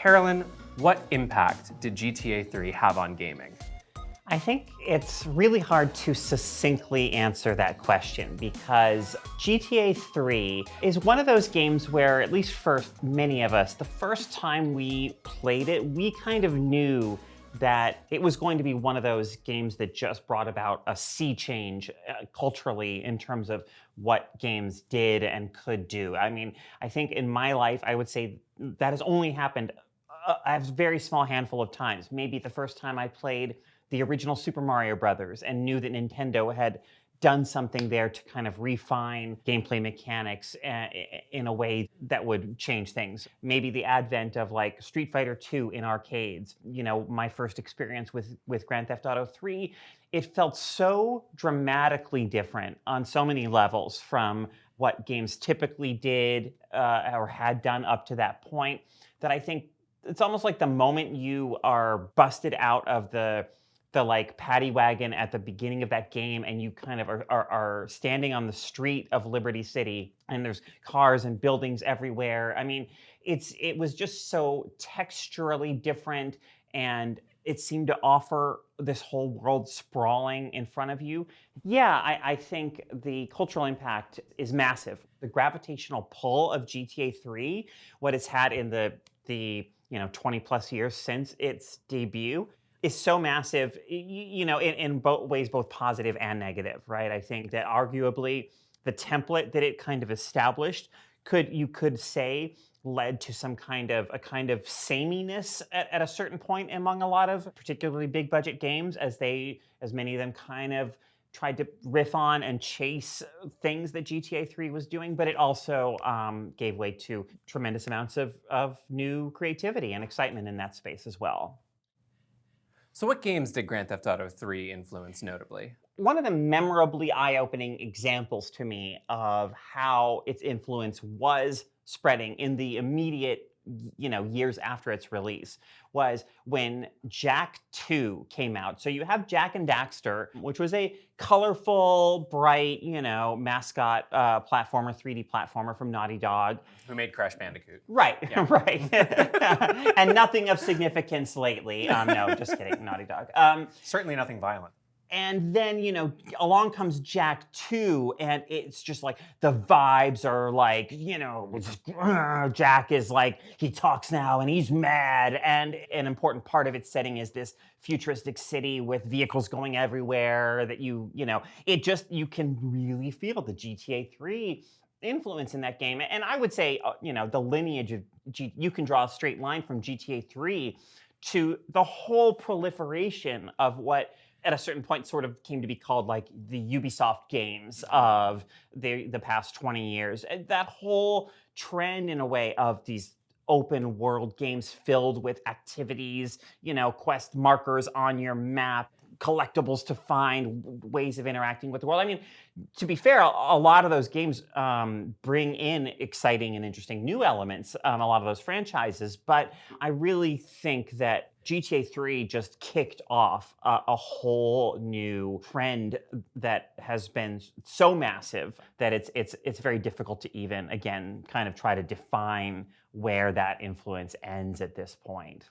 Carolyn, what impact did GTA 3 have on gaming? I think it's really hard to succinctly answer that question because GTA 3 is one of those games where, at least for many of us, the first time we played it, we kind of knew that it was going to be one of those games that just brought about a sea change culturally in terms of what games did and could do. I mean, I think in my life, I would say that has only happened a very small handful of times. Maybe the first time I played the original Super Mario Brothers and knew that Nintendo had done something there to kind of refine gameplay mechanics in a way that would change things. Maybe the advent of like Street Fighter 2 in arcades. You know, my first experience with Grand Theft Auto 3, it felt so dramatically different on so many levels from what games typically did or had done up to that point, that I think it's almost like the moment you are busted out of the like paddy wagon at the beginning of that game and you kind of are standing on the street of Liberty City and there's cars and buildings everywhere. I mean, it was just so texturally different, and it seemed to offer this whole world sprawling in front of you. Yeah, I think the cultural impact is massive. The gravitational pull of GTA 3, what it's had in the 20 plus years since its debut, is so massive, in both ways, both positive and negative, right? I think that arguably the template that it kind of established you could say led to a kind of sameness at a certain point among a lot of particularly big budget games, as many of them kind of tried to riff on and chase things that GTA 3 was doing, but it also gave way to tremendous amounts of new creativity and excitement in that space as well. So what games did Grand Theft Auto 3 influence notably? One of the memorably eye-opening examples to me of how its influence was spreading in the immediate years after its release was when Jak 2 came out. So you have Jak and Daxter, which was a colorful, bright, mascot platformer, 3D platformer from Naughty Dog. Who made Crash Bandicoot. Right, yeah. Right. And nothing of significance lately. No, just kidding, Naughty Dog. Certainly nothing violent. And then, along comes Jak 2, and it's just like the vibes are like, Jak is like, he talks now and he's mad. And an important part of its setting is this futuristic city with vehicles going everywhere that you can really feel the GTA 3 influence in that game. And I would say, the lineage of you can draw a straight line from GTA 3 to the whole proliferation of what at a certain point sort of came to be called like the Ubisoft games of the past 20 years. And that whole trend in a way of these open world games filled with activities, quest markers on your map, collectibles to find, ways of interacting with the world. I mean, to be fair, a lot of those games bring in exciting and interesting new elements, a lot of those franchises, but I really think that GTA 3 just kicked off a whole new trend that has been so massive that it's very difficult to even, again, kind of try to define where that influence ends at this point.